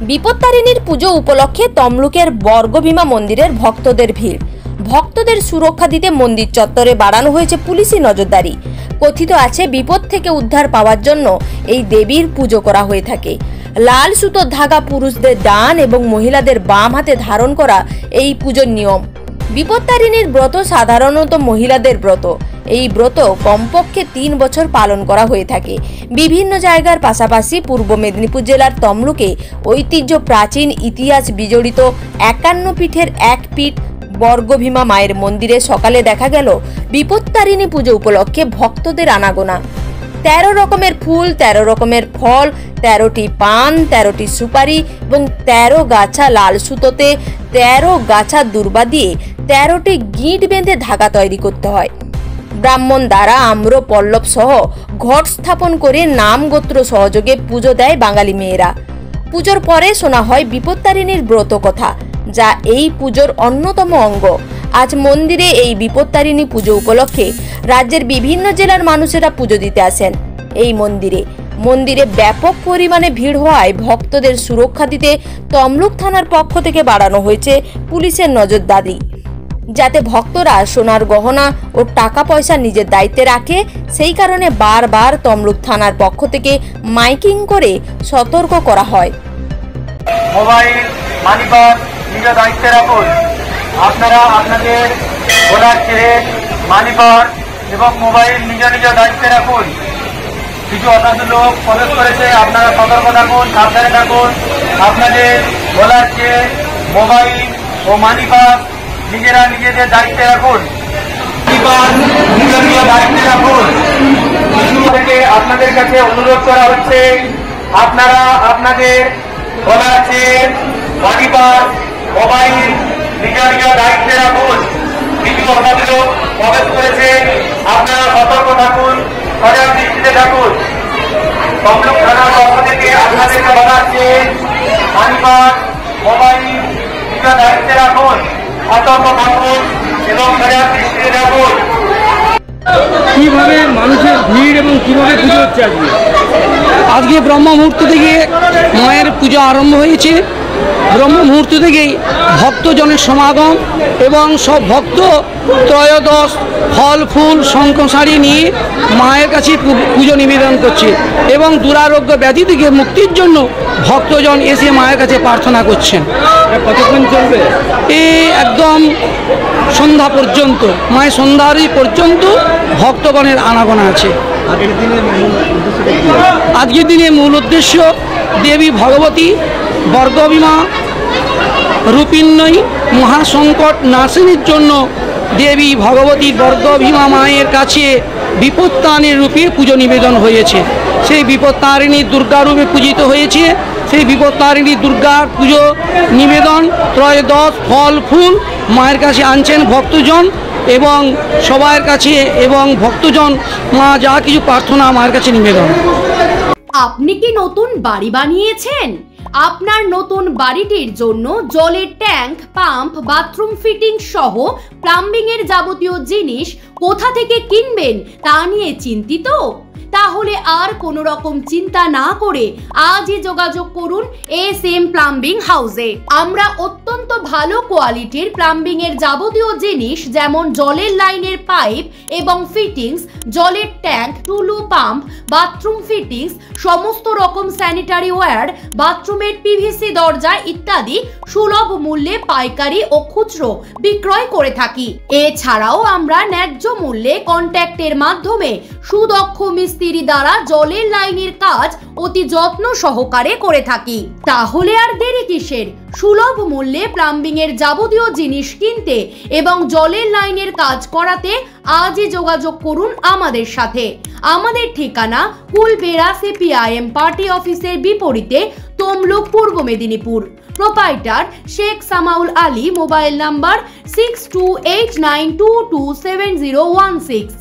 বিপত্তারিণীর পুজো উপলক্ষে তমলুকের বর্গভীমা মন্দিরের ভক্তদের ভিড়। ভক্তদের সুরক্ষা দিতে মন্দির চত্বরে বাড়ানো হয়েছে পুলিশি নজরদারি। কথিত আছে বিপদ থেকে উদ্ধার পাওয়ার জন্য এই দেবীর পুজো করা হয়ে থাকে। লাল সুতোর ধাগা পুরুষদের ডান এবং মহিলাদের বাম হাতে ধারণ করা এই পুজোর নিয়ম। বিপত্তারিণীর ব্রত সাধারণত মহিলাদের ব্রত। এই ব্রত কমপক্ষে 3 বছর পালন করা হয়ে থাকে। বিভিন্ন জায়গার পাশাপাশি পূর্ব মেদিনীপুর জেলার তমলুকে ঐতিহ্য প্রাচীন ইতিহাস বিজড়িত 51 পীঠের এক পীঠ বর্গভীমা মায়ের মন্দিরে সকালে দেখা গেল বিপত্তারিণী পুজো উপলক্ষে ভক্তদের আনাগোনা। 13 রকমের ফুল, 13 রকমের ফল, 13টি পান, 13টি সুপারি এবং 13 গাছা লাল সুতোতে 13 গাছা দুর্বা দিয়ে 13টি গিঁট বেঁধে ধাগা তৈরি করতে হয়। ব্রাহ্মণ দ্বারা আম্র পল্লব সহ ঘট স্থাপন করে নাম গোত্র সহযোগে পুজো দেয় বাঙালি মেয়েরা। পুজোর পরে শোনা হয় বিপত্তারিণীর ব্রত কথা, যা এই পুজোর অন্যতম অঙ্গ। আজ মন্দিরে এই বিপত্তারিণী পুজো উপলক্ষে রাজ্যের বিভিন্ন জেলার মানুষেরা পুজো দিতে আসেন এই মন্দিরে ব্যাপক পরিমাণে ভিড় হওয়ায় ভক্তদের সুরক্ষা দিতে তমলুক থানার পক্ষ থেকে বাড়ানো হয়েছে পুলিশের নজরদারি, যাতে ভক্তরা সোনার গহনা ও টাকা পয়সা নিজের দায়িত্বে রাখে। সেই কারণে বারবার তমলুক থানার পক্ষ থেকে মাইকিং করে সতর্ক করা হয়। মোবাইল মানিব্যাগ নিজের দায়িত্বে রাখুন। আপনারা আপনাদের ভোলার চেক মানিব্যাগ এবং মোবাইল নিজের দায়িত্বে রাখুন। কিছু অসাধু লোক প্রবেশ করেছে, আপনারা সতর্ক থাকুন, সাবধানে থাকুন। আপনাদের ভোলার চেক মোবাইল ও মানিব্যাগ নিজেদের দায়িত্বে রাখুন। নিজের দায়িত্বে রাখুন। কিছু থেকে আপনাদের কাছে অনুরোধ করা হচ্ছে, আপনারা আপনাদের ভোলার চেক মানিব্যাগ মোবাইল নিজের দায়িত্বে রাখুন। কিছু অসাধু লোক প্রবেশ করেছে, আপনারা সতর্ক থাকুন, সজাগ দৃষ্টিতে থাকুন। তমলুক থানার পক্ষ থেকে আপনাদেরকে বলা হচ্ছে মানিব্যাগ মোবাইল নিজের দায়িত্বে রাখুন, সতর্ক থাকুন এবং সজাগ দৃষ্টিতে থাকুন। কিভাবে মানুষের ভিড় এবং কিভাবে পুজো হচ্ছে আজকে ব্রহ্ম মুহূর্ত থেকে মায়ের পুজো আরম্ভ হয়েছে। ব্রহ্ম মুহূর্ত থেকেই ভক্তজনের সমাগম এবং সব ভক্ত ত্রয়োদশ ফল ফুল শঙ্খ শাড়ি নিয়ে মায়ের কাছে পুজো নিবেদন করছে এবং দুরারোগ্য ব্যাধি থেকে মুক্তির জন্য ভক্তজন এসে মায়ের কাছে প্রার্থনা করছেন। কতক্ষণ চলবে? একদম সন্ধ্যা পর্যন্ত, মায়ের সন্ধ্যারই পর্যন্ত ভক্তগণের আনাগোনা আছে। আজকের দিনে মূল উদ্দেশ্য দেবী ভগবতী বর্গভীমা রূপিণ্যই মহাসংকট নাশিনীর জন্য দেবী ভগবতী বর্গভীমা মায়ের কাছে বিপত্তারিণী রূপে পুজো নিবেদন হয়েছে। সেই বিপত্তারিণী দুর্গা রূপে পূজিত হয়েছে। সেই বিপত্তারিণী দুর্গার পুজো নিবেদন ত্রয়োদশ ফল ফুল মায়ের কাছে আনছেন ভক্তজন এবং সবার কাছে, এবং ভক্তজন মা যা কিছু প্রার্থনা মায়ের কাছে নিবেদন। আপনি কি নতুন বাড়ি বানিয়েছেন? আপনার নতুন বাড়িটির জন্য জলের ট্যাঙ্ক, পাম্প, বাথরুম ফিটিং সহ প্লাম্বিং এর যাবতীয় জিনিস কোথা থেকে কিনবেন তা নিয়ে চিন্তিত? তাহলে আর কোনো রকম চিন্তা না করে আজই যোগাযোগ করুন SM প্লাম্বিং হাউসে। আমরা অত্যন্ত ভালো কোয়ালিটির প্লাম্বিং এর যাবতীয় জিনিস যেমন জলের লাইনের পাইপ এবং ফিটিংস, জলের ট্যাঙ্ক, টুলু পাম্প, বাথরুম ফিটিংস, সমস্ত রকম স্যানিটারি ওয়্যার, বাথরুমের PVC দরজা ইত্যাদি সুলভ মূল্যে পাইকারি ও খুচরো বিক্রয় করে থাকি। এছাড়াও আমরা ন্যায্য মূল্যে কন্ট্যাক্টের মাধ্যমে সুদক্ষ মিস্ত্রি দ্বারা জলের লাইনের কাজ অতি যত্ন সহকারে করে থাকি। তাহলে আর দেরি কিসের? সুলভ মূল্যে প্লাম্বিং এর যাবতীয় জিনিস কিনতে এবং জলের লাইনের কাজ করাতে আজই যোগাযোগ করুন আমাদের সাথে। আমাদের ঠিকানা কুলবেড়া CPIM পার্টি অফিসের বিপরীতে, তমলুক, পূর্ব Medinipur. Proprietor Sheikh Samaul Ali. Mobile number 6289227016।